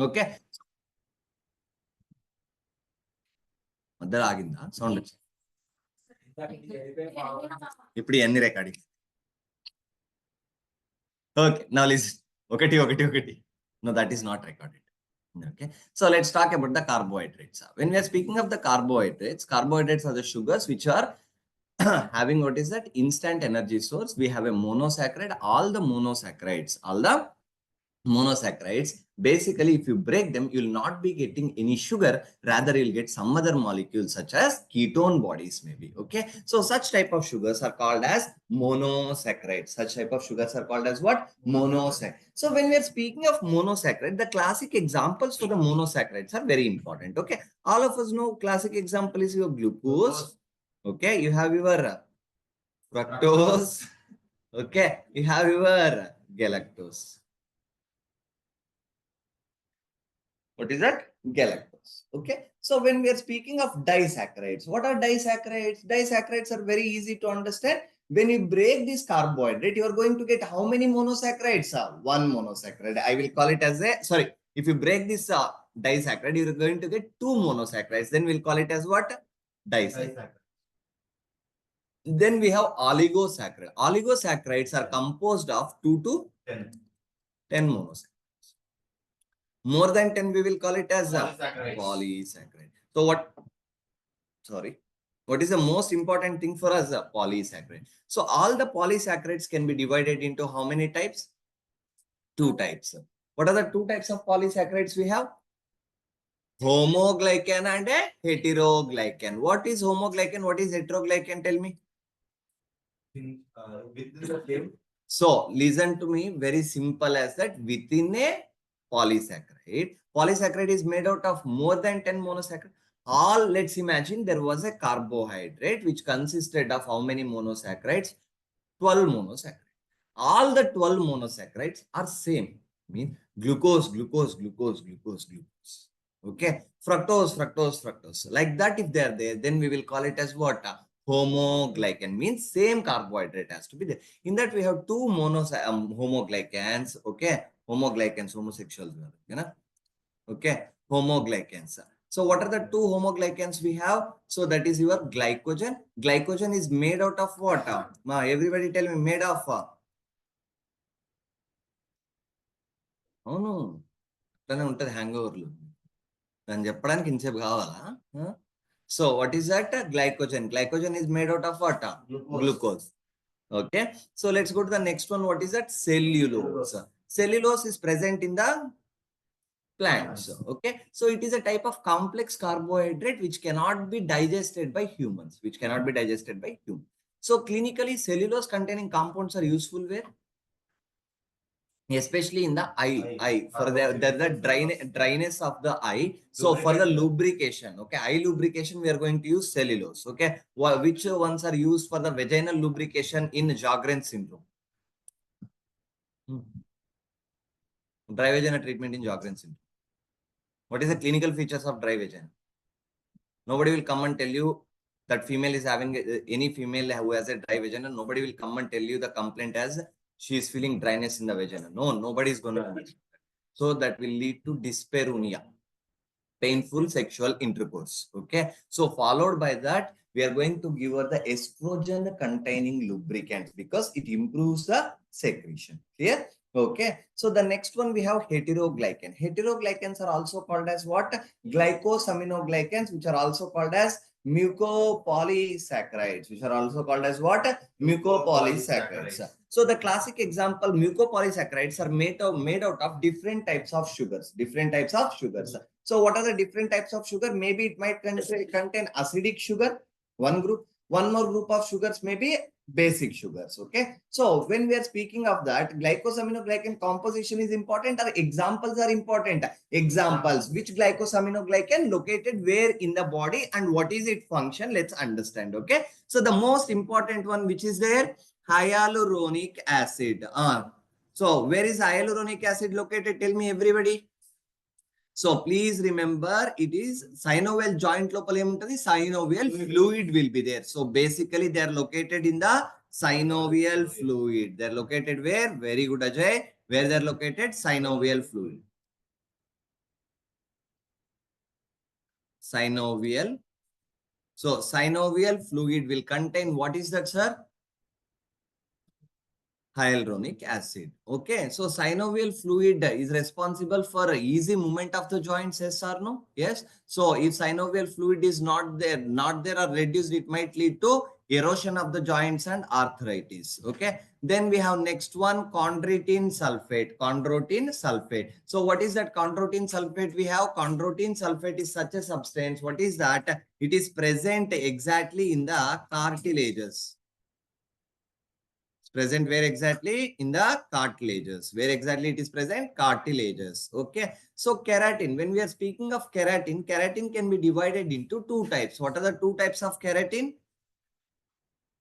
Okay మధ్యలో ఆగిందా sound వచ్చి ఇప్పుడు ఎన్ని రికార్డింగ్ ఓకే నా లిస్ట్ ఒకటి no that is not recorded. Okay, so let's talk about the carbohydrates. When we are speaking of the carbohydrates are the sugars which are having what is that instant energy source. We have a monosaccharide. All the monosaccharides, basically if you break them, you will not be getting any sugar, rather you'll get some other molecules such as ketone bodies maybe. Okay, so such type of sugars are called as monosaccharides. Such type of sugars are called as what? Monosaccharides. So when we are speaking of monosaccharide, the classic examples for the monosaccharides are very important. Okay, all of us know classic example is your glucose. Okay, you have your fructose. Okay, you have your galactose. What is that? Galactose. Okay, so when we are speaking of disaccharides, what are disaccharides? Disaccharides are very easy to understand. When you break this carbohydrate, you are going to get how many monosaccharides? One monosaccharide. I will call it as a, sorry, if you break this disaccharide, you are going to get two monosaccharides. Then we'll call it as what? Disaccharide. Then we have oligosaccharides. Oligosaccharides are composed of 2 to 10 monosaccharides. More than 10, we will call it as a polysaccharide. So what is the most important thing for us? A polysaccharide. So all the polysaccharides can be divided into how many types? Two types. What are the two types of polysaccharides we have? Homoglycan and a heteroglycan. What is homoglycan? What is heteroglycan? Tell me. So listen to me, very simple as that. Within a polysaccharide is made out of more than 10 monosaccharides. Let's imagine there was a carbohydrate which consisted of how many monosaccharides? 12 monosaccharides. All the 12 monosaccharides are same. Mean glucose. Okay, fructose. Like that, if they are there, then we will call it as what? Homoglycan. Means same carbohydrate has to be there. In that we have two homoglycans. Okay, homoglycans, homosexuals, you know. Okay, homoglycans. So what are the two homoglycans we have? So that is your glycogen. Glycogen is made out of what? Everybody tell me, made of అవును అట్లనే ఉంటుంది hang ఓవర్లు దాన్ని చెప్పడానికి ఇంతసేపు కావాలా so what is that? Glycogen is made out of what? Glucose. Okay, so let's go to the next one. What is that? Cellulose is present in the plants. Okay, so it is a type of complex carbohydrate which cannot be digested by humans. So clinically, cellulose containing compounds are useful where? Especially in the eye for the dryness of the eye. So for the lubrication, okay, eye lubrication, we are going to use cellulose. Okay, which ones are used for the vaginal lubrication in Sjogren syndrome? Dry vagina treatment in Sjogren syndrome. What is the clinical features of dry vagina? Nobody will come and tell you that female is having any female who has a dry vagina. Nobody will come and tell you the complaint as she is feeling dryness in the vagina. No, nobody is going to. So that will lead to dyspareunia, painful sexual intercourse. Okay, so followed by that, we are going to give her the estrogen containing lubricants because it improves the secretion. Clear? Okay, so the next one we have heteroglycan. Heteroglycans are also called as what? Glycosaminoglycans, which are also called as mucopolysaccharides, which are also called as what? Mucopolysaccharides. So the classic example, mucopolysaccharides are made out of different types of sugars. So what are the different types of sugar? Maybe it might contain acidic sugar, one group. One more group of sugars may be basic sugars. Okay, so when we are speaking of that, glycosaminoglycan composition is important or examples are important? Examples. Which glycosaminoglycan located where in the body and what is its function? Let's understand. Okay, so the most important one which is there, hyaluronic acid. So where is hyaluronic acid located? Tell me everybody. So please remember, it is synovial joint lopal emuntadi, synovial fluid will be there. So basically they are located in the synovial fluid. They are located where? Very good, Ajay. Where they are located? Synovial fluid. Synovial. So synovial fluid will contain, what is that, sir? Hyaluronic acid. Okay, so synovial fluid is responsible for easy movement of the joints, yes or no? Yes. So if synovial fluid is not there or reduced, it might lead to erosion of the joints and arthritis. Okay. Then we have next one, chondroitin sulfate. Chondroitin sulfate. So what is that chondroitin sulfate? We have chondroitin sulfate is such a substance. What is that? It is present exactly in the cartilages. Present where exactly? In the cartilages. Where exactly it is present? Cartilages. Okay. So keratin, when we are speaking of keratin, keratin can be divided into two types. What are the two types of keratin?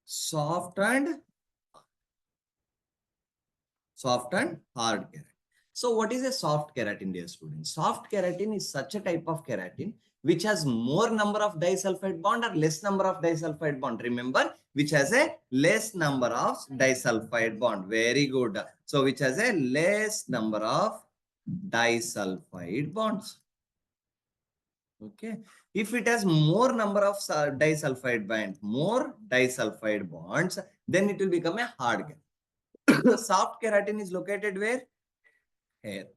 Soft and hard keratin. So what is a soft keratin, dear students? Soft keratin is such a type of keratin which has more number of disulfide bond or less number of disulfide bond. Remember, which has a less number of disulfide bond. Very good. So which has a less number of disulfide bonds. Okay. If it has more number of disulfide bonds, then it will become a hard keratin. Soft keratin is located where? Hair.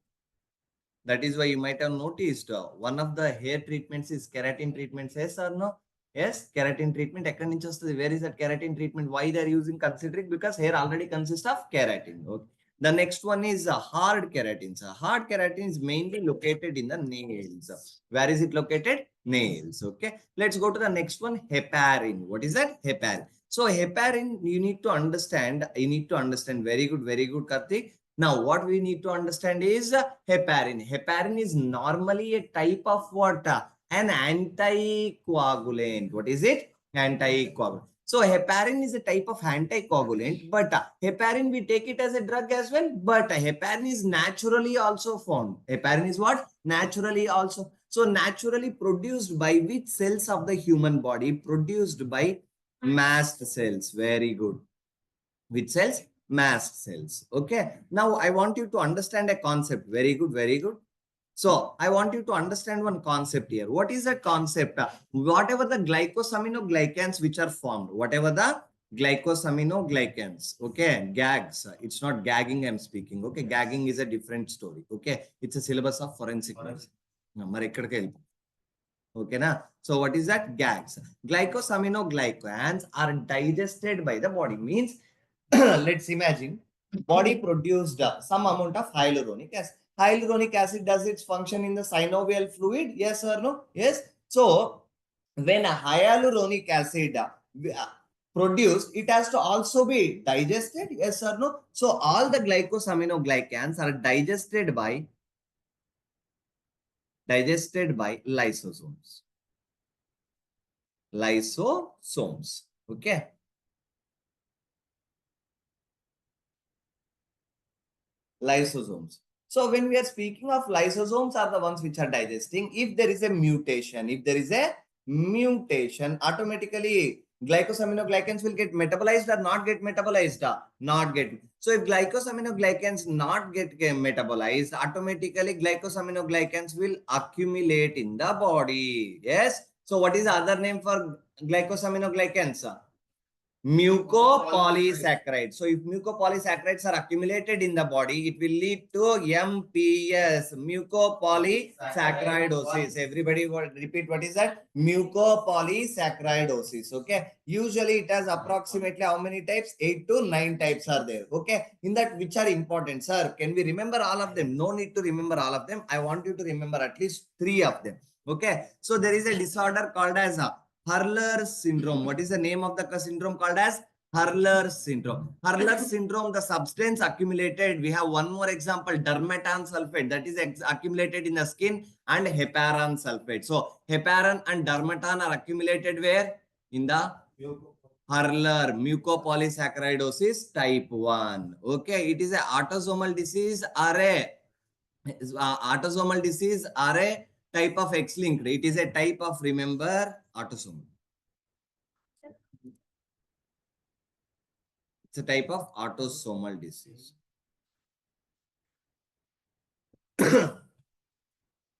That is why you might have noticed one of the hair treatments is keratin treatments. Yes or no? Yes, keratin treatment. Where is that keratin treatment? Why they are using considering? Because hair already consists of keratin. Okay. The next one is hard keratin. Hard keratin is mainly located in the nails. Where is it located? Nails. Okay. Let's go to the next one. Heparin. What is that? Heparin. So heparin, you need to understand. Very good, Karthik. Now, what we need to understand is heparin. Heparin is normally a type of what? An anticoagulant. What is it? Anticoagulant. So, heparin is a type of anticoagulant, but heparin, we take it as a drug as well, but heparin is naturally also found. Heparin is what? Naturally also. So, naturally produced by which cells of the human body? Produced by mast cells. Very good. Which cells? Mast cells. Okay. Now I want you to understand a concept. Very good. Very good. So I want you to understand one concept here. What is that concept? Whatever the glycosaminoglycans which are formed, whatever the glycosaminoglycans, okay, gags. It's not gagging I'm speaking. Okay, gagging is a different story. Okay, it's a syllabus of forensic medicine. Okay, na? So what is that? Gags. Glycosaminoglycans are digested by the body. Means, let's imagine, body produced some amount of hyaluronic acid. Hyaluronic acid does its function in the synovial fluid. Yes or no? Yes. So when a hyaluronic acid produced, it has to also be digested. Yes or no? So all the glycosaminoglycans are digested by lysosomes. Lysosomes. Okay. Lysosomes. So when we are speaking of lysosomes are the ones which are digesting. If there is a mutation, automatically glycosaminoglycans will get metabolized or not get metabolized? Not get. So if glycosaminoglycans not get metabolized, automatically glycosaminoglycans will accumulate in the body. Yes. So what is the other name for glycosaminoglycans? Mucopolysaccharides. So if mucopolysaccharides are accumulated in the body, it will lead to MPS, mucopolysaccharidosis. Everybody repeat, what is that? Mucopolysaccharidosis. Okay. Usually it has approximately how many types? 8 to 9 types are there. Okay. In that, which are important, sir? Can we remember all of them? No need to remember all of them. I want you to remember at least 3 of them. Okay. So there is a disorder called as Hurler's syndrome. What is the name of the syndrome called as? Hurler's syndrome. Hurler's syndrome, the substance accumulated. We have one more example, dermatan sulfate, that is accumulated in the skin, and heparan sulfate. So heparan and dermatan are accumulated where? In the Hurler, mucopolysaccharidosis type 1. Okay, it is a autosomal disease or a type of X-linked. It is a type of, remember, autosomal. It's a type of autosomal disease.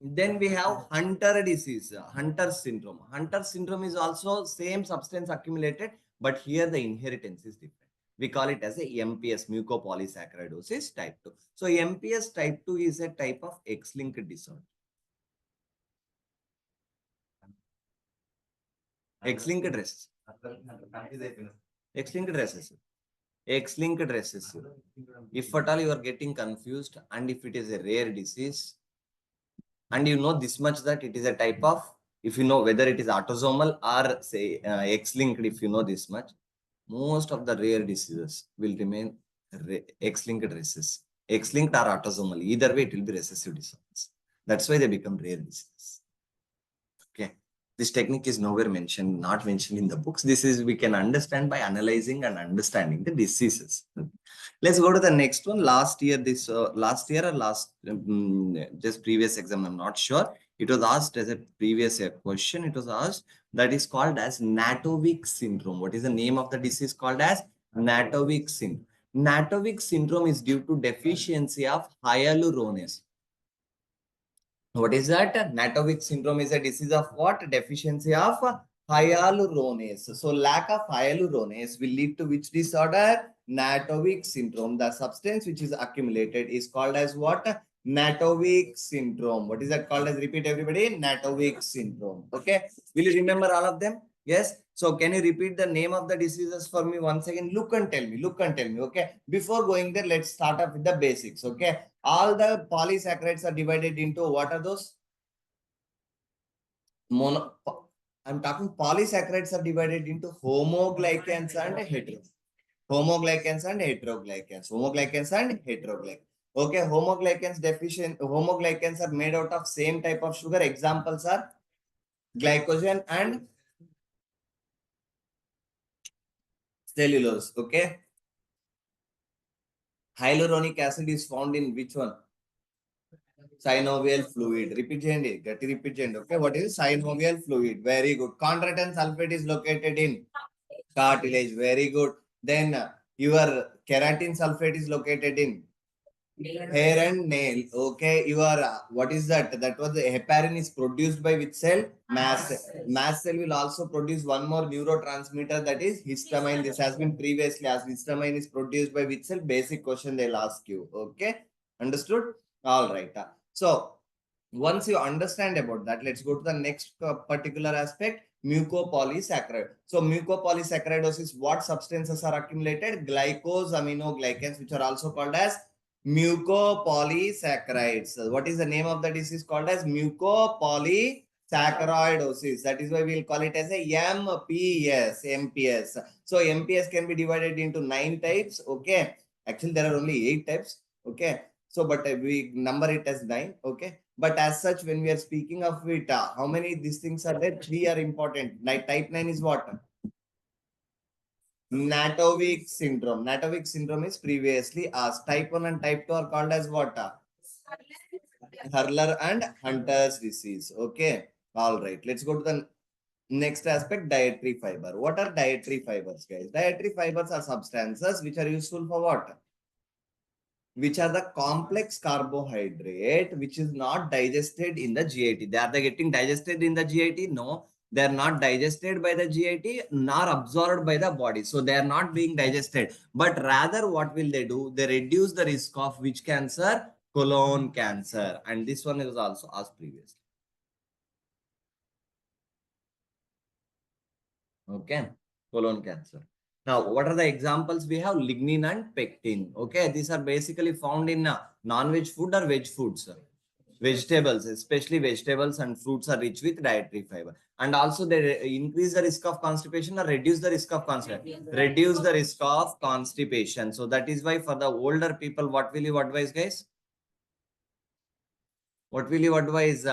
Then we have Hunter disease, Hunter syndrome. Hunter syndrome is also same substance accumulated, but here the inheritance is different. We call it as a MPS, mucopolysaccharidosis type 2. So MPS type 2 is a type of X-linked disorder. X-linked recessive. X-linked recessive. X-linked recessive. If at all you are getting confused and if it is a rare disease, and you know this much that it is a type of, if you know whether it is autosomal or say X-linked, if you know this much, most of the rare diseases will remain X-linked recessive. X-linked or autosomal, either way it will be recessive disorders. That's why they become rare diseases. Okay. This technique is nowhere mentioned, not mentioned in the books. This is, we can understand by analyzing and understanding the diseases. Let's go to the next one. Last year, last year or just previous exam, I'm not sure. It was asked as a previous year question. It was asked, that is called as Natovic syndrome. What is the name of the disease called as? Natovic syndrome. Natovic syndrome is due to deficiency of hyaluronase. What is that? Natovic syndrome is a disease of what? Deficiency of hyaluronase. So lack of hyaluronase will lead to which disorder? Natovic syndrome. The substance which is accumulated is called as what? Natovic syndrome. What is that called as? Repeat everybody. Natovic syndrome. Okay. Will you remember all of them? Yes. So can you repeat the name of the diseases for me once again? Look and tell me. Look and tell me. Okay. Before going there, let's start off with the basics. Okay. All the polysaccharides are divided into what are those? I'm talking polysaccharides are divided into homoglycans and heteroglycans. Homoglycans and heteroglycans. Homoglycans and heteroglycans. Okay, homoglycans are made out of same type of sugar. Examples are glycogen and cellulose. Okay. Hyaluronic acid is found in which one? Synovial fluid. Repeat చేయండి. గట్టి repeat చేయండి. Okay. What is synovial fluid? Very good. Chondroitin sulfate is located in cartilage. Very good. Then your keratin sulfate is located in hair and nail. Okay. Your what is that? That was the heparin is produced by which cell? Mast cell. Mast cell will also produce one more neurotransmitter, that is histamine. This has been previously asked. Histamine is produced by which cell? Basic question they'll ask you. Okay. Understood? All right. So once you understand about that, let's go to the next particular aspect, mucopolysaccharide. So mucopolysaccharidosis, what substances are accumulated? Glycosaminoglycans, which are also called as mucopolysaccharides. What is the name of the disease called as? Mucopolysaccharidosis. That is why we'll call it as a MPS. So MPS can be divided into 9 types. Okay. Actually, there are only 8 types. Okay. So, but we number it as 9. Okay. But as such, when we are speaking of it, how many these things are there? 3 are important. Like type 9 is what? Natovic syndrome. Natovic syndrome is previously asked. Type 1 and type 2 are called as what? Hurler and Hunter's disease. Okay. All right. Let's go to the next aspect, dietary fiber. What are dietary fibers, guys? Dietary fibers are substances which are useful for what? Which are the complex carbohydrate which is not digested in the GIT. They are they getting digested in the GIT? No, they are not digested by the GIT nor absorbed by the body. So they are not being digested. But rather what will they do? They reduce the risk of which cancer? Colon cancer. And this one is also asked previously. Okay, colon cancer. Now, what are the examples we have? Lignin and pectin. Okay, these are basically found in non-veg food or veg foods. Vegetables, especially vegetables and fruits are rich with dietary fiber. And also they increase the risk of constipation or reduce the risk of constipation. Reduce the risk of constipation. So that is why for the older people, what will you advise, guys? What will you advise?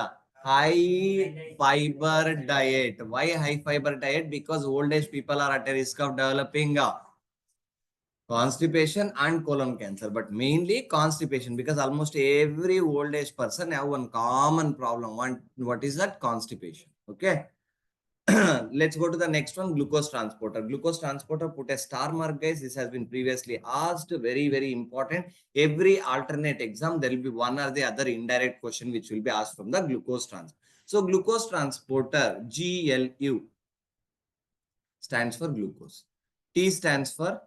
High fiber diet. Why high fiber diet? Because old age people are at a risk of developing constipation and colon cancer, but mainly constipation, because almost every old age person have one common problem. What is that? Constipation. Okay. Let's go to the next one, glucose transporter. Glucose transporter, put a star mark, guys. This has been previously asked. Very, very important. Every alternate exam, there will be one or the other indirect question which will be asked from the glucose transporter. So glucose transporter, GLU, stands for glucose. T stands for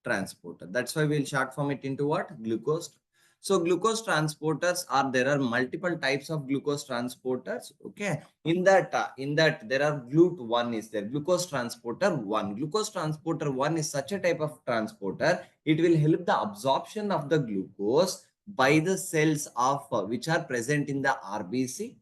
transporter. That's why we'll short form it into what? Glucose. So glucose transporters are, there are multiple types of glucose transporters. Okay. In that there are GLUT1 is there. Glucose transporter 1. Glucose transporter 1 is such a type of transporter. It will help the absorption of the glucose by the cells of which are present in the RBC,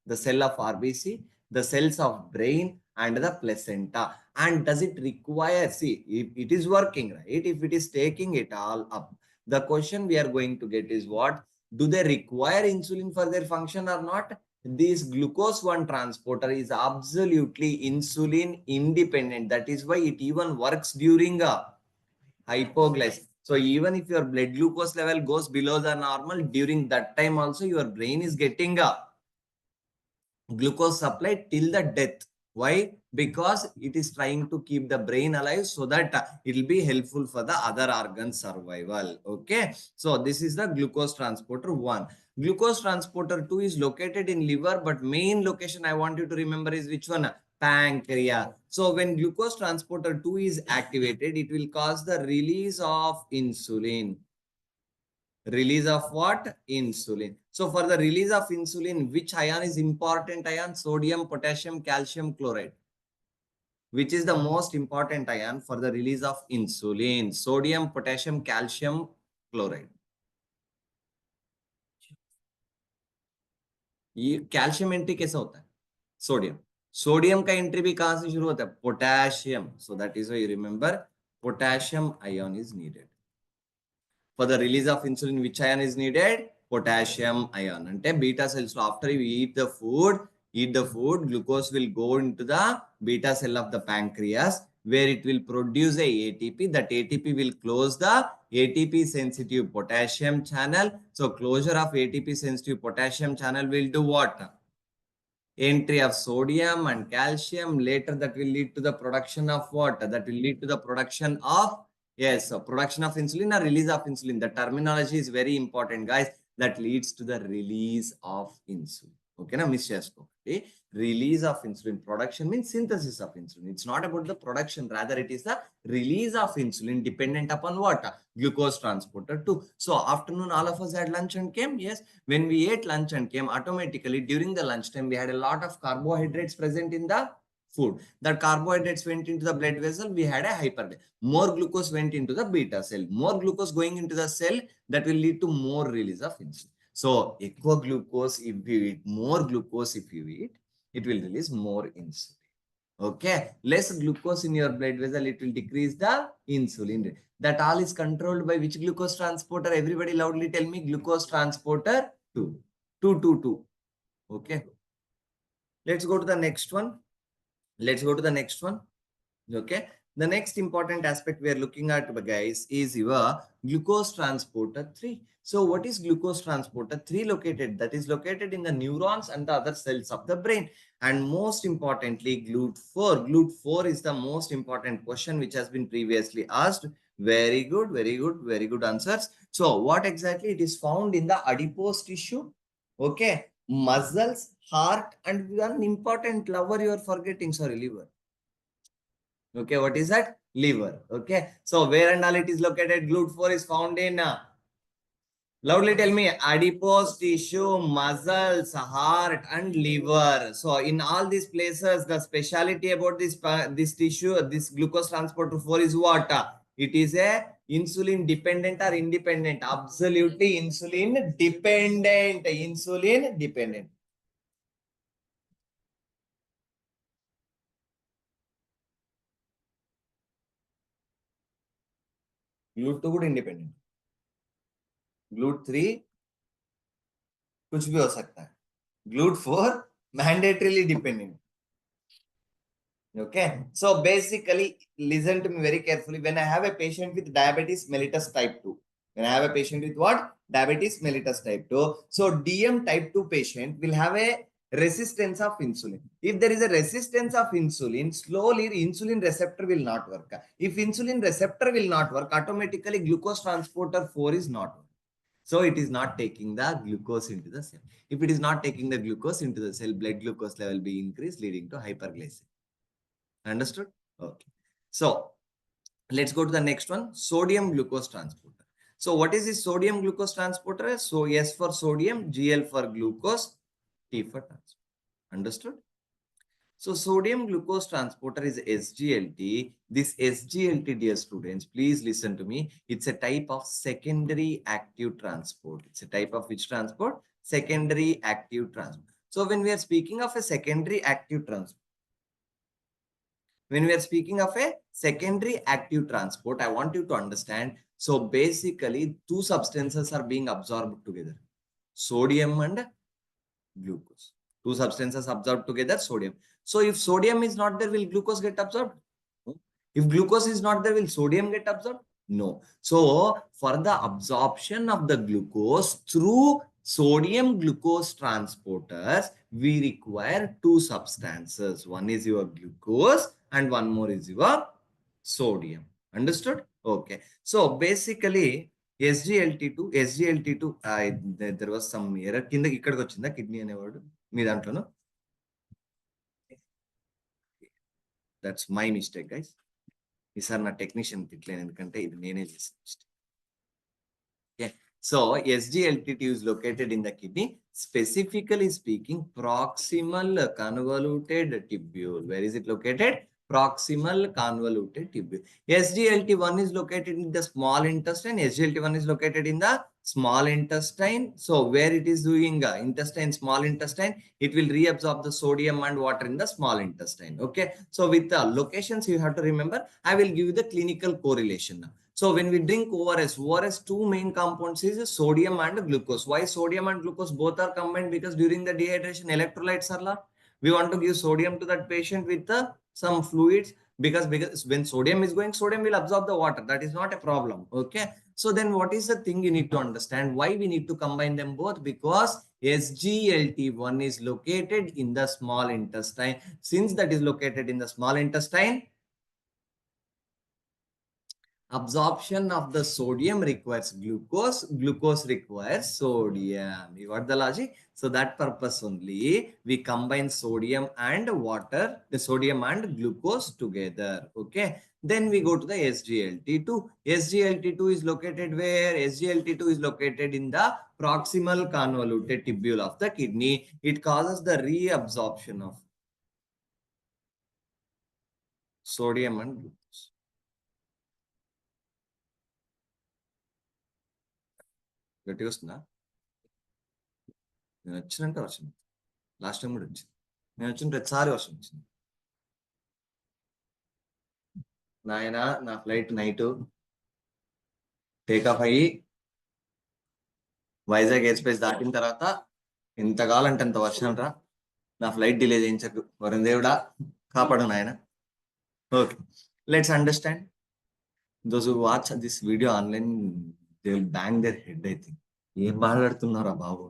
the cell of RBC, the cells of brain and the placenta. And does it require, see, if it is working, right? If it is taking it all up, the question we are going to get is what? Do they require insulin for their function or not? This glucose 1 transporter is absolutely insulin independent. That is why it even works during a hypoglycemia. So even if your blood glucose level goes below the normal, during that time also your brain is getting a glucose supply till the death. Why? Because it is trying to keep the brain alive so that it will be helpful for the other organ survival. Okay. So this is the glucose transporter 1. Glucose transporter 2 is located in liver, but main location I want you to remember is which one? Pancreas. So when glucose transporter 2 is activated, it will cause the release of insulin. Release of what? Insulin. So for the release of insulin, which ion is important ion? Sodium, potassium, calcium, chloride. Which is the most important ion for the release of insulin? Sodium, potassium, calcium, chloride. ये calcium entry कैसा होता है? Sodium. Sodium का entry भी कहां से शुरू होता है? Potassium. So that is why you remember potassium ion is needed. For the release of insulin, which ion is needed? Potassium ion. And beta cells, so after you eat the food, glucose will go into the beta cell of the pancreas, where it will produce a ATP. That ATP will close the ATP sensitive potassium channel. So closure of ATP sensitive potassium channel will do what? Entry of sodium and calcium. Later that will lead to the production of what? That will lead to the production of, yes, so production of insulin or release of insulin. The terminology is very important, guys. That leads to the release of insulin. Okay, now miss chesko. Okay? Release of insulin. Production means synthesis of insulin. It's not about the production, rather it is the release of insulin dependent upon what? Glucose transporter 2. So afternoon all of us had lunch and came. Yes, when we ate lunch and came, automatically during the lunchtime we had a lot of carbohydrates present in the food. That carbohydrates went into the blood vessel, we had a hyperglycemia. More glucose went into the beta cell. More glucose going into the cell, that will lead to more release of insulin. So equal glucose if you eat, more glucose if you eat, it will release more insulin. Okay, less glucose in your blood vessel, it will decrease the insulin. That all is controlled by which glucose transporter? Everybody loudly tell me. Glucose transporter 2. 2. Okay. Let's go to the next one. Okay. The next important aspect we are looking at, guys, is your glucose transporter 3. So what is glucose transporter 3 located? That is located in the neurons and the other cells of the brain. And most importantly, GLUT4. GLUT4 is the most important question which has been previously asked. Very good answers. So what exactly? It is found in the adipose tissue. Okay. Muscles, heart, and one important lover you are forgetting. Sorry, liver. Okay, what is that? Liver. Okay, so where and all it is located? GLUT4 is found in, loudly tell me, adipose tissue, muscles, heart, and liver. So in all these places, the speciality about this tissue, this glucose transporter 4 is what? It is a insulin dependent or independent? Absolutely insulin dependent. Insulin dependent. GLUT2 good independent. GLUT3 कुछ भी हो सकता है. GLUT4 mandatorily dependent. Okay, so basically listen to me very carefully. When I have a patient with diabetes mellitus type 2, when I have a patient with what? Diabetes mellitus type 2. So DM type 2 patient will have a resistance of insulin. If there is a resistance of insulin, slowly the insulin receptor will not work. If insulin receptor will not work, automatically glucose transporter 4 is not working. So it is not taking the glucose into the cell. If it is not taking the glucose into the cell, blood glucose level be increased, leading to hyperglycemia. Understood? Okay. So let's go to the next one, sodium glucose transporter. So what is this sodium glucose transporter? So S for sodium, Gl for glucose, T for transport. Understood? So sodium glucose transporter is SGLT. This SGLT, dear students, please listen to me. It's a type of secondary active transport. It's a type of which transport? Secondary active transport. So when we are speaking of a secondary active transport, when we are speaking of a secondary active transport, I want you to understand. So basically, two substances are being absorbed together, sodium and glucose. Two substances absorbed together, sodium. So if sodium is not there, will glucose get absorbed? No. If glucose is not there, will sodium get absorbed? No. So for the absorption of the glucose through sodium glucose transporters, we require two substances. One is your glucose and one more is your sodium. Understood? Okay. So basically, SGLT2, SGLT2, there was some error. కింద ఇక్కడికి వచ్చిందా kidney అనేవాడు మీ దాంట్లోనూ? That's my mistake guys. ఈసారి నా technician తిట్టలేను ఎందుకంటే ఇది నేనే చేసిన mistake. Okay. So SGLT2 is located in the kidney. Specifically speaking, proximal convoluted tubule. Where is it located? Proximal convoluted tubule. SGLT1 is located in the small intestine. SGLT1 is located in the small intestine. So where it is doing intestine, small intestine, it will reabsorb the sodium and water in the small intestine. Okay. So with the locations you have to remember, I will give you the clinical correlation now. So when we drink ORS, two main compounds is sodium and glucose. Why sodium and glucose both are combined? Because during the dehydration, electrolytes are lost. We want to give sodium to that patient with some fluids because when sodium is going, sodium will absorb the water. That is not a problem. Okay. So then what is the thing you need to understand? Why we need to combine them both? Because SGLT1 is located in the small intestine. Since that is located in the small intestine, absorption of the sodium requires glucose, glucose requires sodium. You got the logic? So that purpose only we combine sodium and water, the sodium and glucose together. Okay. Then we go to the SGLT2. SGLT2 is located where? SGLT2 is located in the proximal convoluted tubule of the kidney. It causes the reabsorption of sodium and glucose. గట్టిగా వస్తుందా? నేను వచ్చినంటే వర్షం last time కూడా వచ్చింది. నేను వచ్చిన ప్రతిసారి వర్షం వచ్చింది. నాయన నా ఫ్లైట్ నైట్ టేక్ ఆఫ్ అయ్యి వైజాగ్ ఎయిర్ స్పేస్ దాటిన తర్వాత ఎంత కావాలంటే అంత వర్షం రా, నా ఫ్లైట్ డిలే చేయించకు వరుణ్ దేవుడా కాపాడు నాయన. Okay, let's understand. Those who watch this video online they will bang their head. I think ఏం మాట్లాడుతున్నారా బాబు.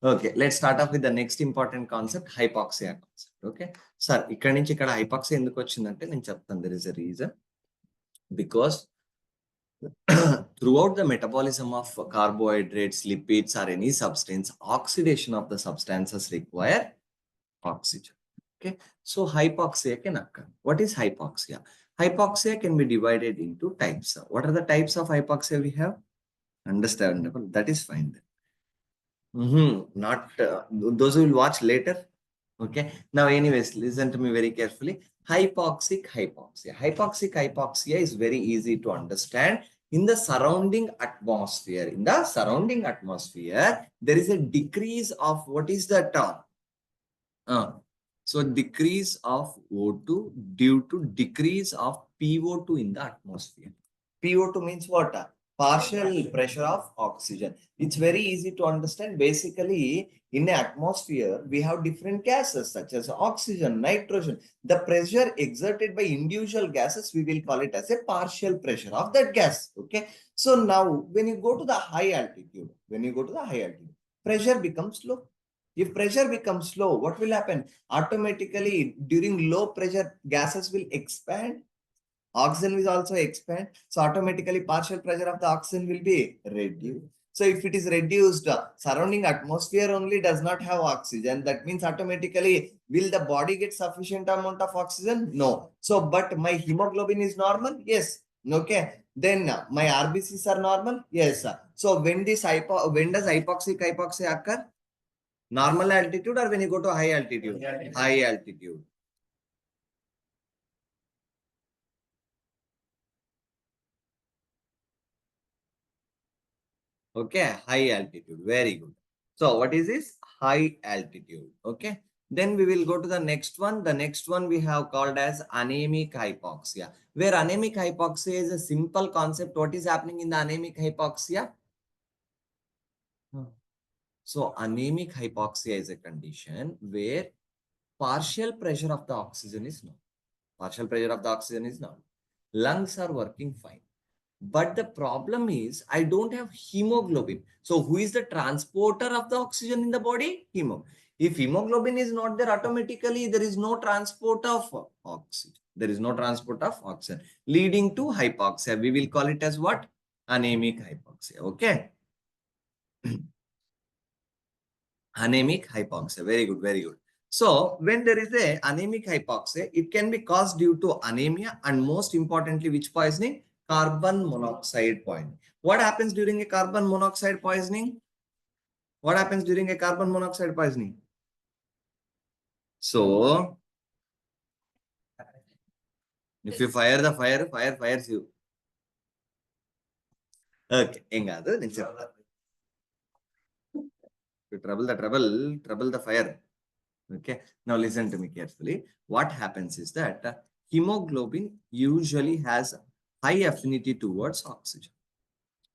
Okay, let's start off with the next important concept, hypoxia concept. Okay, sir, ఇక్కడ నుంచి ఇక్కడ hypoxia ఎందుకు వచ్చిందంటే నేను చెప్తాను. There is a reason. Because throughout the metabolism of carbohydrates, lipids, or any substance, oxidation of the substances require oxygen. Okay, so hypoxia can occur. What is hypoxia? Hypoxia can be divided into types. What are the types of hypoxia we have? Understandable. That is fine then. Not those who will watch later. Okay. Now, anyways, listen to me very carefully. Hypoxic hypoxia. Hypoxic hypoxia is very easy to understand. In the surrounding atmosphere, there is a decrease of what is the term? So decrease of O2 due to decrease of PO2 in the atmosphere. PO2 means what? Partial pressure of oxygen. It's very easy to understand. Basically, in the atmosphere, we have different gases such as oxygen, nitrogen. The pressure exerted by individual gases, we will call it as a partial pressure of that gas. Okay. So now, when you go to the high altitude, pressure becomes low. If pressure becomes low, what will happen? Automatically, during low pressure, gases will expand. Oxygen will also expand. So automatically partial pressure of the oxygen will be reduced. So if it is reduced, surrounding atmosphere only does not have oxygen. That means automatically will the body get sufficient amount of oxygen? No. So but my hemoglobin is normal? Yes. Okay. Then my RBCs are normal? Yes. So when when does hypoxia occur? Normal altitude or when you go to high altitude? High altitude. Okay, high altitude. Very good. So what is this? High altitude. Okay. Then we will go to the next one. The next one we have called as anemic hypoxia. Where anemic hypoxia is a simple concept. What is happening in the anemic hypoxia? So anemic hypoxia is a condition where partial pressure of the oxygen is not. Partial pressure of the oxygen is not. Lungs are working fine. But the problem is I don't have hemoglobin. So who is the transporter of the oxygen in the body? Hemoglobin. If hemoglobin is not there, automatically there is no transport of oxygen. There is no transport of oxygen, leading to hypoxia. We will call it as what? Anemic hypoxia. Okay. Anemic hypoxia. Very good. Very good. So when there is a anemic hypoxia, it can be caused due to anemia and most importantly, which poisoning? Carbon monoxide poisoning. What happens during a carbon monoxide poisoning? What happens during a carbon monoxide poisoning? So if you fire the fire, fire fires you. Okay. To trouble the fire. Okay. Now listen to me carefully. What happens is that hemoglobin usually has high affinity towards oxygen.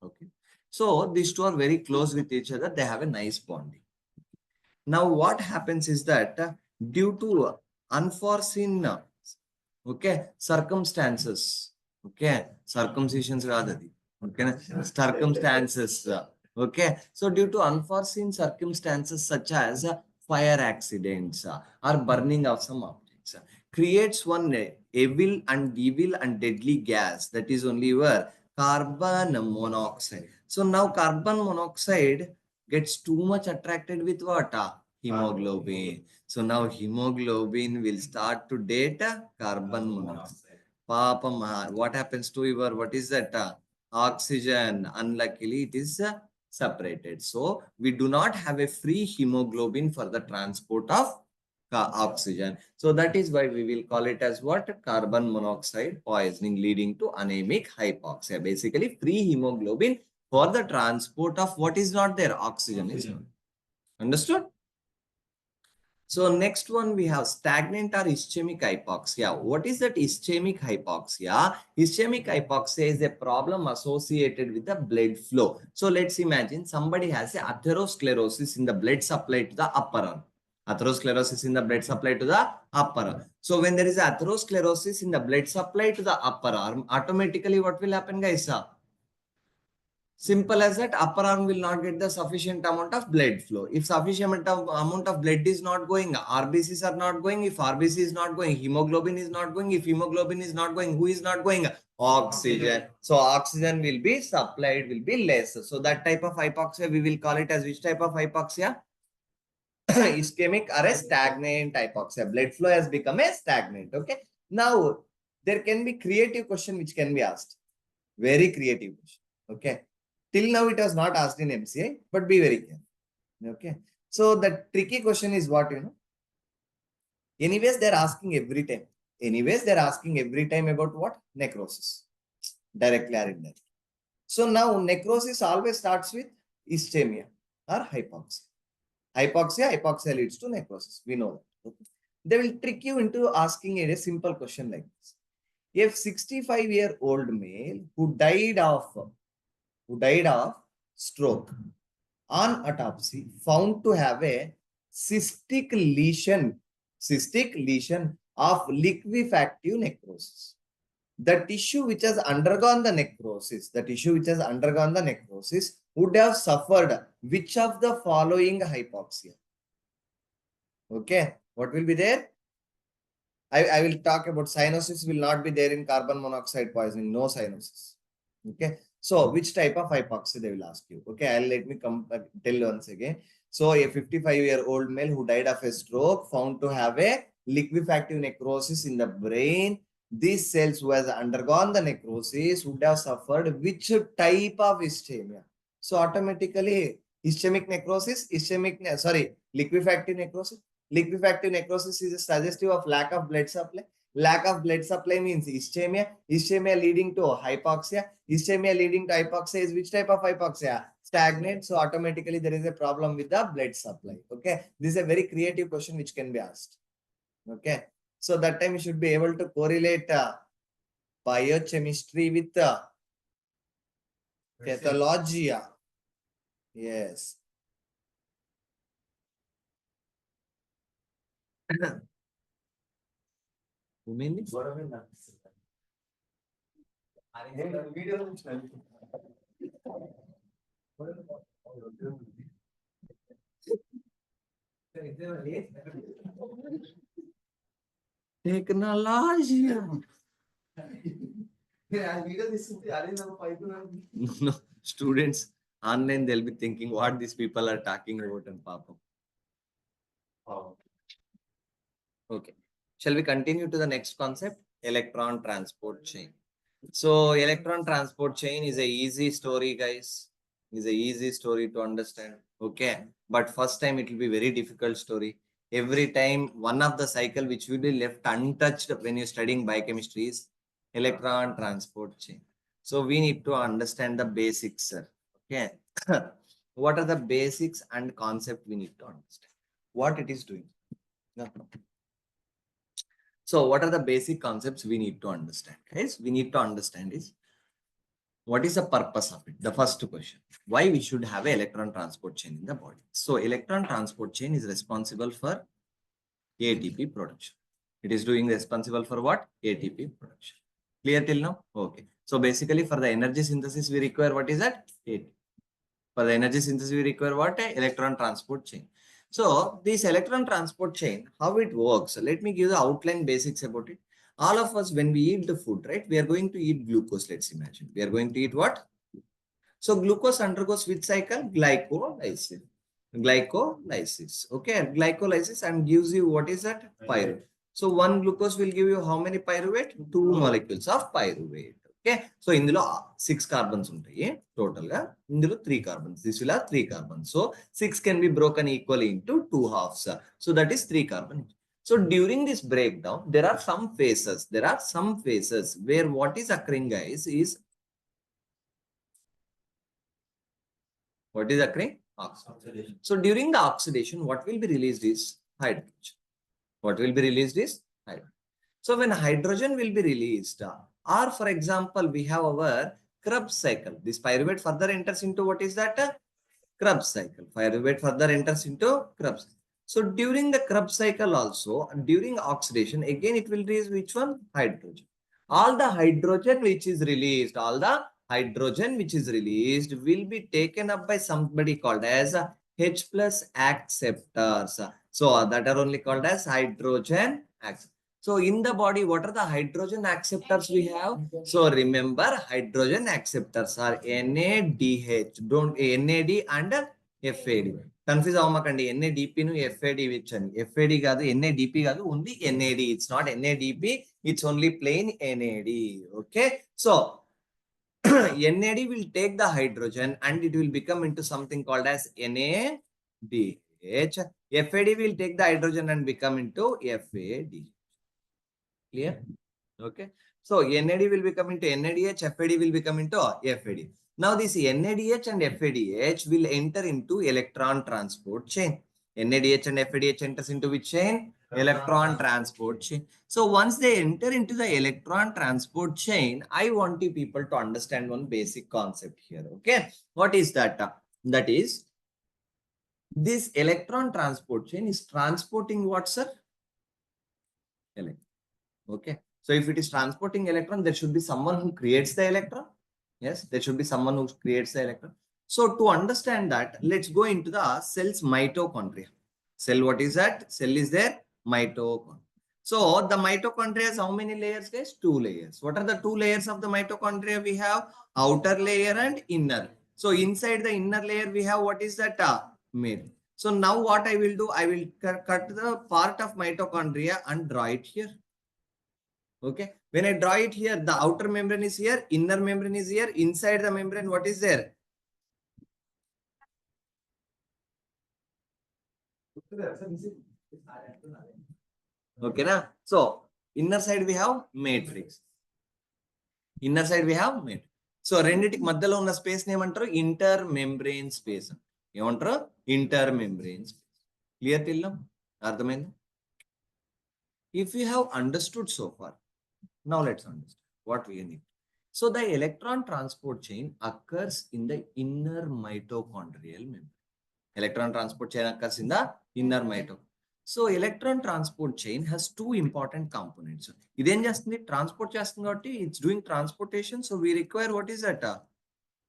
Okay. So these two are very close with each other. They have a nice bonding. Now what happens is that due to unforeseen okay circumstances, okay, circumcisions rather, okay, circumstances, okay, so due to unforeseen circumstances such as fire accidents or burning of some objects creates one evil and deadly gas, that is only your carbon monoxide. So now carbon monoxide gets too much attracted with what? Hemoglobin. So now hemoglobin will start to date carbon monoxide. Papa, what happens to your, what is that? Oxygen. Unluckily, it is separated. So we do not have a free hemoglobin for the transport of oxygen. So that is why we will call it as what? Carbon monoxide poisoning, leading to anemic hypoxia. Basically, free hemoglobin for the transport of what is not there? Oxygen is not. Understood? So next one we have stagnant or ischemic hypoxia. What is that ischemic hypoxia? Ischemic hypoxia is a problem associated with the blood flow. So let's imagine somebody has a atherosclerosis in the blood supply to the upper arm. Atherosclerosis in the blood supply to the upper arm. So when there is atherosclerosis in the blood supply to the upper arm, automatically what will happen, guys? Simple as that, upper arm will not get the sufficient amount of blood flow. If sufficient amount of blood is not going, RBCs are not going. If RBC is not going, hemoglobin is not going. If hemoglobin is not going, who is not going? Oxygen. So oxygen will be supplied, will be less. So that type of hypoxia, we will call it as which type of hypoxia? Ischemic or a stagnant hypoxia. Blood flow has become a stagnant. Okay. Now, there can be creative question which can be asked. Very creative question. Okay. Till now, it was not asked in MCA, but be very careful. Okay. So the tricky question is what, anyways, they're asking every time. Anyways, they're asking every time about what? Necrosis. Directly or indirectly. So now necrosis always starts with ischemia or hypoxia. Hypoxia leads to necrosis. We know that. Okay. They will trick you into asking a simple question like this. If 65-year-old male who died of stroke on autopsy found to have a cystic lesion of liquefactive necrosis. The tissue which has undergone the necrosis, would have suffered which of the following hypoxia? Okay. What will be there? I will talk about cyanosis will not be there in carbon monoxide poisoning. No cyanosis. Okay. So which type of hypoxia they will ask you. Okay. Let me come tell once again. So a 55-year-old male who died of a stroke found to have a liquefactive necrosis in the brain. These cells who has undergone the necrosis would have suffered which type of ischemia? So automatically ischemic necrosis, liquefactive necrosis. Liquefactive necrosis is suggestive of lack of blood supply. Lack of blood supply means ischemia. Ischemia leading to hypoxia. Ischemia leading to hypoxia is which type of hypoxia? Stagnant. So automatically there is a problem with the blood supply. Okay. This is a very creative question which can be asked. Okay. So that time you should be able to correlate biochemistry with pathologia. Yes. Who mean Technology. No, students online they'll be thinking what these people are talking about and papa. Okay. Shall we continue to the next concept? Electron transport chain. So electron transport chain is a easy story, guys. Is a easy story to understand. Okay. But first time it will be very difficult story. Every time one of the cycle which will be left untouched when you're studying biochemistry is electron transport chain. So we need to understand the basics, sir. Okay. What are the basics and concept we need to understand? What it is doing? No. So what are the basic concepts we need to understand, guys? We need to understand is what is the purpose of it? The first question, why we should have an electron transport chain in the body? So electron transport chain is responsible for ATP production. It is doing responsible for what? ATP production. Clear till now? Okay. So basically for the energy synthesis, we require what is that? ATP. For the energy synthesis, we require what? Electron transport chain. So this electron transport chain, how it works? Let me give the outline basics about it. All of us, when we eat the food, right? We are going to eat glucose. Let's imagine. We are going to eat what? So glucose undergoes which cycle? Glycolysis. Glycolysis. Okay. Glycolysis and gives you what is that? Pyruvate. So one glucose will give you how many pyruvate? 2 molecules of pyruvate. Okay. So ఇందులో 6 carbons ఉంటాయి total గా ఇందులో 3 carbons. This will have 3 carbons. So 6 can be broken equally into 2 halves. So that is 3 carbon. So during this breakdown, there are some phases. There are some phases where what is occurring, guys, is what is occurring? Oxidation. So during the oxidation, what will be released is hydrogen. What will be released is hydrogen. So when hydrogen will be released, or for example, we have our Krebs cycle. This pyruvate further enters into what is that? Krebs cycle. Pyruvate further enters into Krebs. So during the Krebs cycle also, during oxidation, again it will release which one? Hydrogen. All the hydrogen which is released, all the hydrogen which is released will be taken up by somebody called as H plus acceptors. So that are only called as hydrogen acceptors. So in the body, what are the hydrogen acceptors we have? So remember, hydrogen acceptors are NADH. Don't NAD and FAD. Confuse avmakandi NADP nu FAD which and FAD kaadu NADP kaadu only NAD. It's not NADP. It's only plain NAD. Okay. So NAD will take the hydrogen and it will become into something called as NADH. FAD will take the hydrogen and become into FAD. Clear? Okay. So NAD will become into NADH, FAD will become into FAD. Now this NADH and FADH will enter into electron transport chain. NADH and FADH enters into which chain? Electron transport chain. So once they enter into the electron transport chain, I want you people to understand one basic concept here. Okay. What is that? That is, this electron transport chain is transporting what, sir? Electron. Okay. So if it is transporting electron, there should be someone who creates the electron. Yes, there should be someone who creates the electron. So to understand that, let's go into the cell's mitochondria. Cell, what is that? Cell is there, mitochondria. So the mitochondria has how many layers, guys? 2 layers. What are the 2 layers of the mitochondria? We have outer layer and inner. So inside the inner layer, we have what is that? Mid. So now what I will do, I will cut the part of mitochondria and draw it here. Okay. When I draw it here, the outer membrane is here, inner membrane is here. Inside the membrane, what is there? Okay, na? So inner side we have matrix. Inner side we have matrix. So రెండిటికి మధ్యలో ఉన్న space ఏమంటారు? Intermembrane space. ఏమంటారు? Intermembrane space. Clear till now? అర్థమైంది? If you have understood so far, now let's understand what we need. So the electron transport chain occurs in the inner mitochondrial membrane. Electron transport chain occurs in the inner mitochondria. So electron transport chain has 2 important components. Idem chestundi transport chestundi kabatti it's doing transportation, so we require what is that?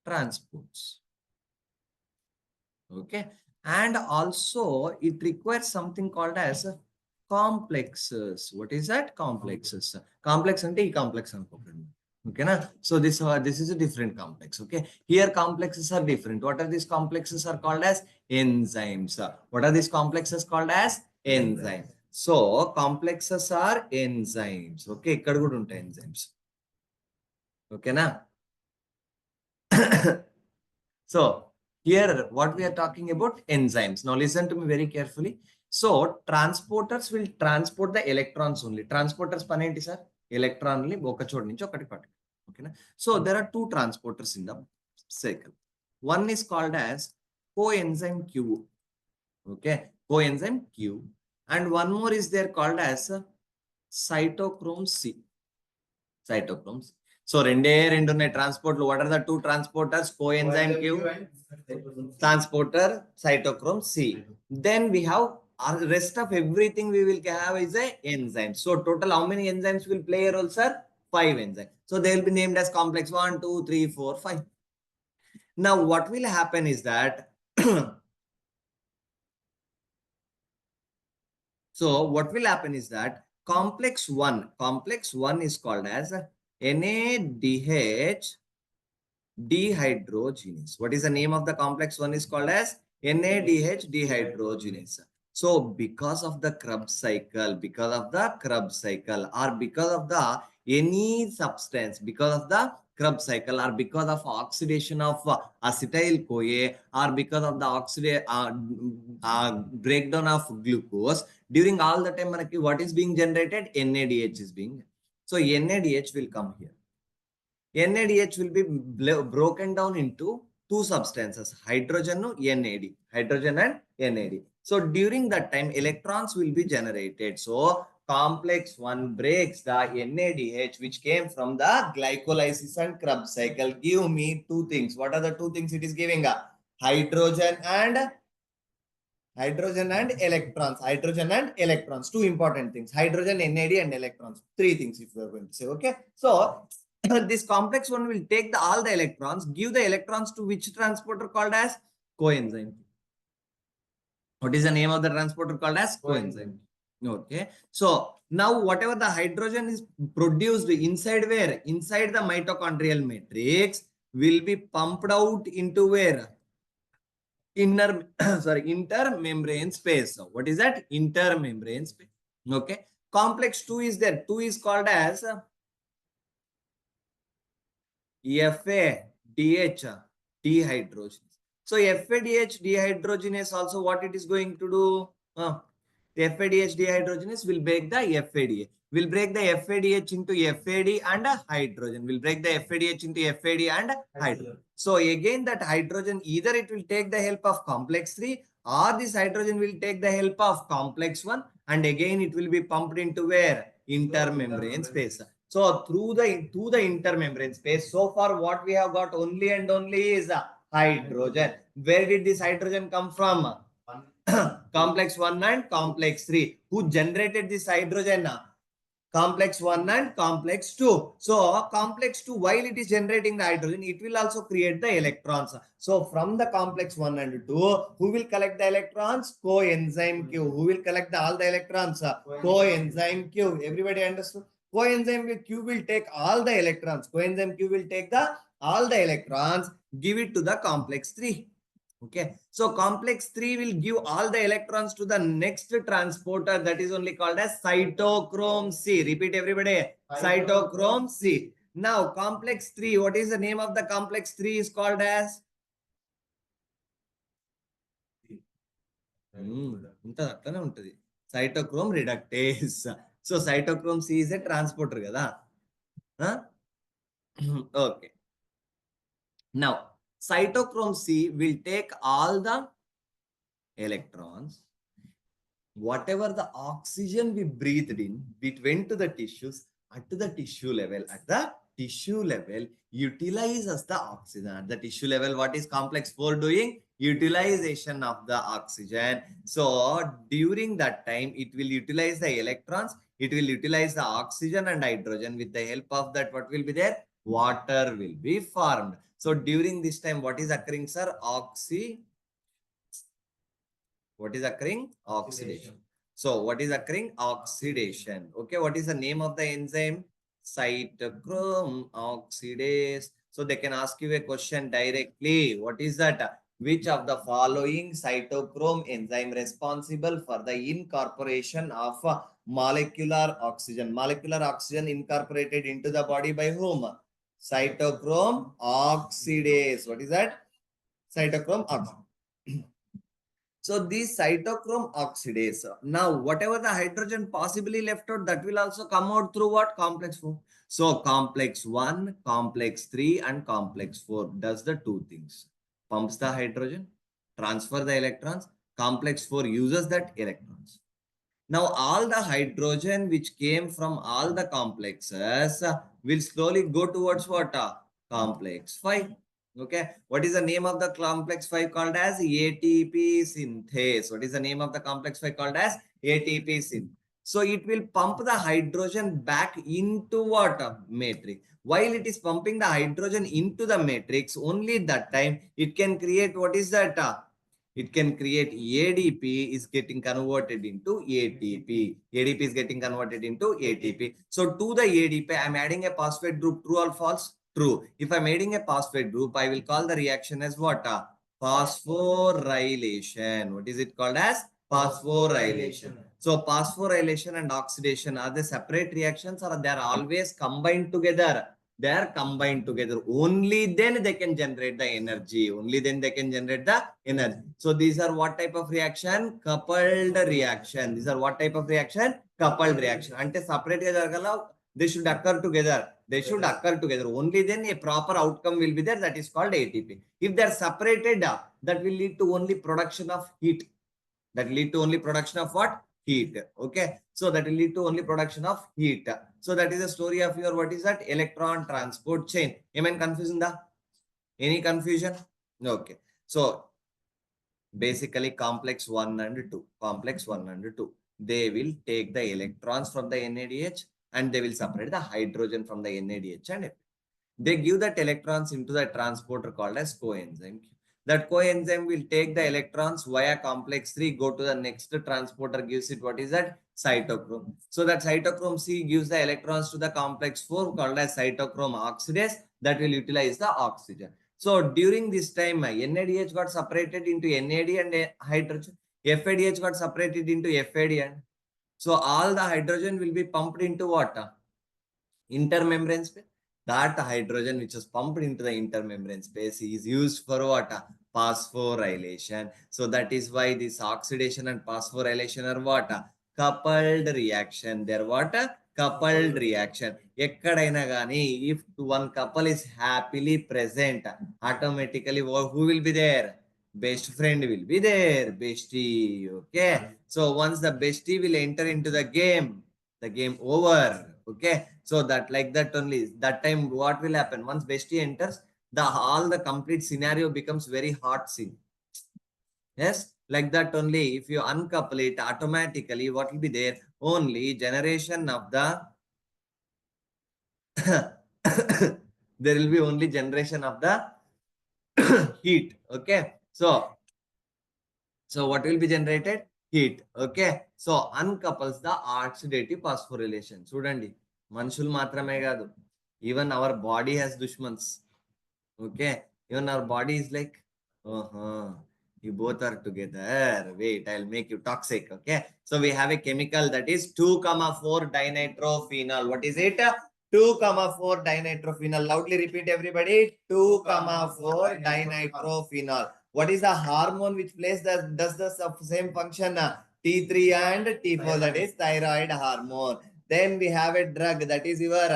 Transports. Okay, and also it requires something called as complexes. What is that? Complexes. Complex ante ee complex anukokandi. Okay na? So this is a different complex. Okay, here complexes are different. What are these complexes are called as enzymes. What are these complexes called as enzymes? So complexes are enzymes. Okay, ikkada kuda untayi enzymes. Okay na? So here what we are talking about, enzymes. Now listen to me very carefully. So transporters will transport the electrons only. Transporters pani enti sir? Electron ni oka chodu nunchi okati patti. Okay na? So there are 2 transporters in the cycle. One is called as coenzyme Q. Okay, coenzyme Q, and one more is there called as cytochrome C. Cytochrome C. So rendu ఉన్నాయి transport. What are the 2 transporters? Coenzyme Q, transporter cytochrome C. Then we have rest of everything we will have is a enzyme. So total how many enzymes will play a role, sir? 5 enzymes. So they will be named as complex 1, 2, 3, 4, 5. Now what will happen is that so what will happen is that complex 1 is called as NADH dehydrogenase. What is the name of the complex 1 is called as NADH dehydrogenase. So because of the Krebs cycle, or because of the any substance, because of the Krebs cycle, or because of oxidation of acetyl CoA, or because of the breakdown of glucose, during all the time what is being generated? NADH is being. So NADH will come here. NADH will be broken down into 2 substances, hydrogen and NAD. Hydrogen and NAD. So during that time, electrons will be generated. So complex 1 breaks the NADH which came from the glycolysis and Krebs cycle. Give me 2 things. What are the 2 things it is giving? Hydrogen and electrons. Hydrogen and electrons. 2 important things. Hydrogen, NAD and electrons. 3 things if you are going to say. Okay. So this complex 1 will take all the electrons, give the electrons to which transporter called as coenzyme. What is the name of the transporter called as coenzyme? Okay. So now whatever the hydrogen is produced inside where? Inside the mitochondrial matrix will be pumped out into where? Intermembrane space. So what is that? Intermembrane space. Okay. Complex 2 is there. 2 is called as FADH dehydrogenase. So FADH dehydrogenase also what it is going to do? The FADH dehydrogenase will break the FADH. Will break the FADH into FAD and hydrogen. Will break the FADH into FAD and hydrogen. So again that hydrogen either it will take the help of complex 3 or this hydrogen will take the help of complex 1 and again it will be pumped into where? Intermembrane space. So through the intermembrane space, so far what we have got only and only is hydrogen. Where did this hydrogen come from? Complex 1 and complex 3. Who generated this hydrogen? Complex 1 and complex 2. So complex 2, while it is generating the hydrogen, it will also create the electrons. So from the complex 1 and 2, who will collect the electrons? Coenzyme Q. Who will collect all the electrons? Coenzyme Q. Everybody understood? Coenzyme Q will take all the electrons. Coenzyme Q will take all the electrons, give it to the complex 3. Okay, so complex 3 will give all the electrons to the next transporter, that is only called as cytochrome C. Repeat everybody, cytochrome C. Now complex 3, what is the name of the complex 3 is called as? Cytochrome reductase. So cytochrome C is a transporter kada? Huh? Okay. Now cytochrome C will take all the electrons, whatever the oxygen we breathed in, it went to the tissues. At the tissue level, utilizes the oxygen. At the tissue level, what is complex 4 doing? Utilization of the oxygen. So during that time, it will utilize the electrons, it will utilize the oxygen and hydrogen. With the help of that, what will be there? Water will be formed. So during this time, what is occurring, sir? What is occurring? Oxidation. So what is occurring? Oxidation. Okay, what is the name of the enzyme? Cytochrome oxidase. So they can ask you a question directly. What is that? Which of the following cytochrome enzyme responsible for the incorporation of molecular oxygen? Molecular oxygen incorporated into the body by whom? Cytochrome oxidase. What is that? Cytochrome oxidase. So these cytochrome oxidase. Now, whatever the hydrogen possibly left out, that will also come out through what? Complex 4. So complex 1, complex 3 and complex 4 does the two things. Pumps the hydrogen, transfer the electrons. Complex 4 uses that electrons. Now all the hydrogen which came from all the complexes will slowly go towards what? Complex 5. Okay, what is the name of the complex 5 called as? ATP synthase. What is the name of the complex 5 called as? ATP synthase. So it will pump the hydrogen back into what? Matrix. While it is pumping the hydrogen into the matrix, only that time it can create, what is that? It can create ADP is getting converted into ATP. ADP is getting converted into ATP. So to the ADP, I'm adding a phosphate group. True or false? True. If I'm adding a phosphate group, I will call the reaction as what? Phosphorylation. What is it called as? Phosphorylation. So phosphorylation and oxidation, are they separate reactions or they are always combined together? They are combined together. Only then they can generate the energy. Only then they can generate the energy. So these are what type of reaction? Coupled reaction. These are what type of reaction? Coupled reaction. Ante separate ga they should occur together. They should occur together. Only then a proper outcome will be there. That is called ATP. If they are separated, that will lead to only production of heat. That will lead to only production of what? Heat. Okay. So that will lead to only production of heat. So that is the story of your, what is that? Electron transport chain. Am I confusing the? Any confusion? Okay. So basically complex 1 and 2. Complex 1 and 2. They will take the electrons from the NADH and they will separate the hydrogen from the NADH and they give that electrons into the transporter called as coenzyme. That coenzyme will take the electrons via complex 3, go to the next transporter, gives it, what is that? Cytochrome. So that cytochrome C gives the electrons to the complex 4 called as cytochrome oxidase that will utilize the oxygen. So during this time, NADH got separated into NAD and hydrogen. FADH got separated into FAD and so all the hydrogen will be pumped into what? Intermembrane space. That hydrogen which is pumped into the intermembrane space is used for what? Phosphorylation. So that is why this oxidation and phosphorylation are what? Coupled reaction. They're what? Coupled reaction. Ekkadaina gani, if one couple is happily present, automatically who will be there? Best friend will be there. Bestie. Okay. So once the bestie will enter into the game over. Okay. So that like that only, that time what will happen? Once bestie enters, all the complete scenario becomes very hot scene. Yes, like that only. If you uncouple it, automatically what will be there? Only generation of the there will be only generation of the heat. Okay, so what will be generated? Heat. Okay, so uncouples the oxidative phosphorylation. చూడండి మనుషులు మాత్రమే కాదు, even our body has dushmans. Okay, even our body is like, uh-huh, you both are together, wait, I'll make you toxic. Okay, so we have a chemical that is 2,4 dinitrophenol. What is it? 2,4 dinitrophenol. Loudly repeat, everybody. 2,4 dinitrophenol. What is the hormone which does the same function? T3 and T4, that is thyroid hormone. Then we have a drug that is your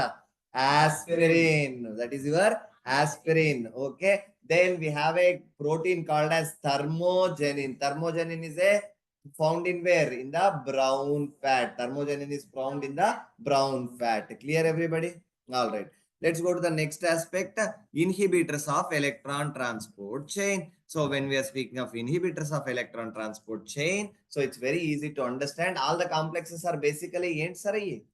aspirin. That is your aspirin. Okay, then we have a protein called as thermogenin. Thermogenin is a found in where? In the brown fat. Thermogenin is found in the brown fat. Clear, everybody? All right, let's go to the next aspect. Inhibitors of electron transport chain. So when we are speaking of inhibitors of electron transport chain, so it's very easy to understand. All the complexes are basically enzymes.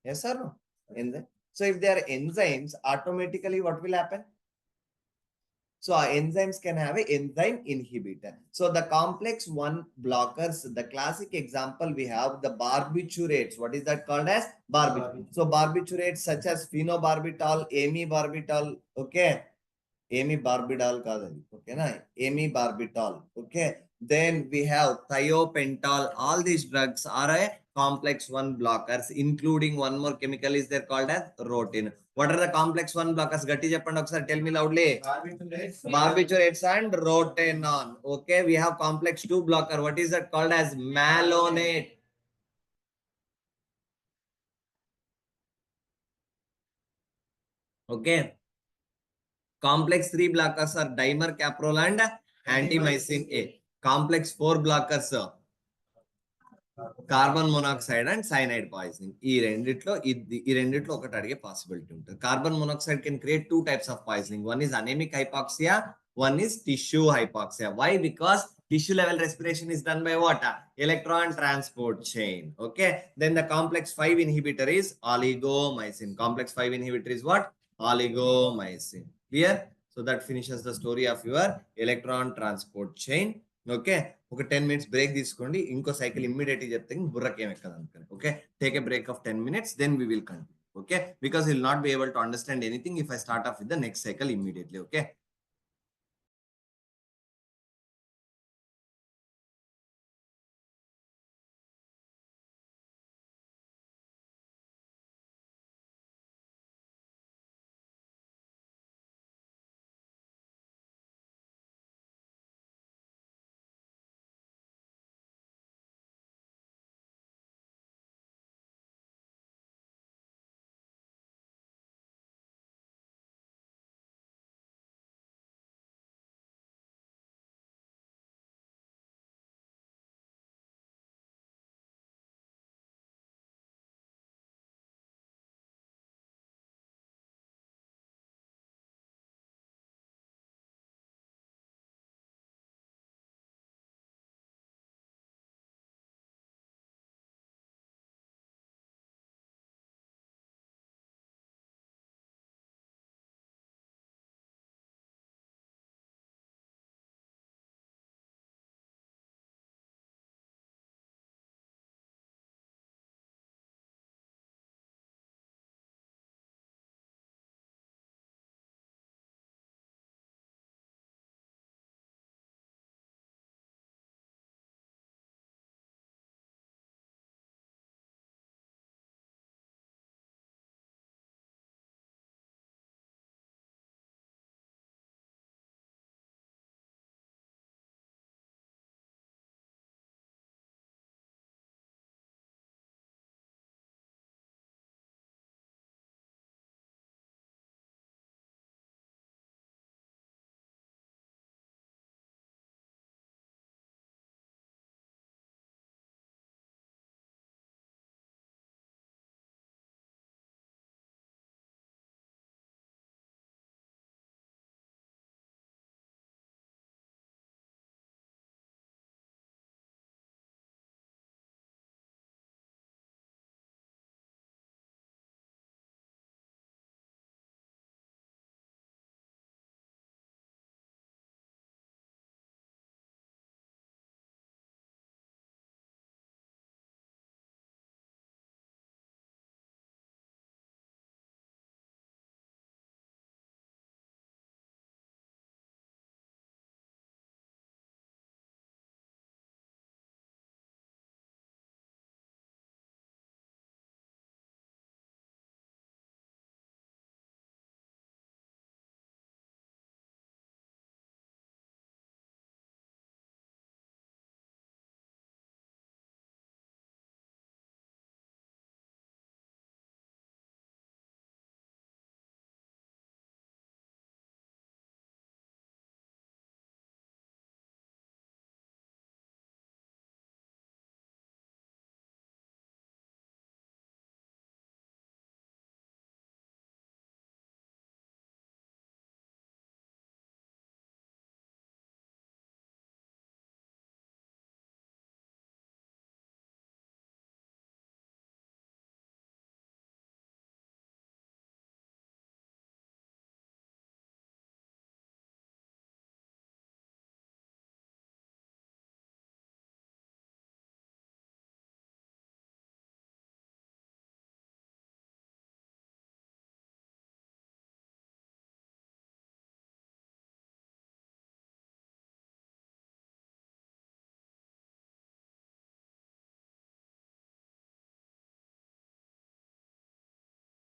Yes or no? Enzyme. So if they are enzymes, automatically what will happen? So our enzymes can have an enzyme inhibitor. So the complex 1 blockers, the classic example we have the barbiturates. What is that called as? Barbiturates. So barbiturates such as phenobarbital, amibarbital, okay? Amibarbital kadali, okay na? Amibarbital, okay? Then we have thiopental. All these drugs are a complex 1 blockers, including one more chemical is there called as rotin. What are the complex 1 blockers? Gatti cheppandi okasari, tell me loudly. Barbiturates and rotenone. Okay, we have complex 2 blocker. What is that called as? Malonate. Okay. Complex 3 blockers are dimercaprol and antimycin A. Complex 4 blockers carbon monoxide and cyanide poisoning. ఈ రెండిట్లో ఒకటి అడిగే possibility ఉంటుంది. Carbon monoxide can create 2 types of poisoning. One is anemic hypoxia, one is tissue hypoxia. Why? Because tissue level respiration is done by what? Electron transport chain. Okay, then the complex 5 inhibitor is oligomycin. Complex 5 inhibitor is what? Oligomycin. Clear? So that finishes the story of your electron transport chain. Okay, ఒక 10 minutes break తీసుకోండి. ఇంకో cycle ఇమ్మీడియట్గా చెప్తే బుర్రకి ఏం ఎక్కదు అనుకోండి. Okay, take a break of 10 minutes, then we will continue. Okay, because you'll not be able to understand anything if I start off with the next cycle immediately. Okay.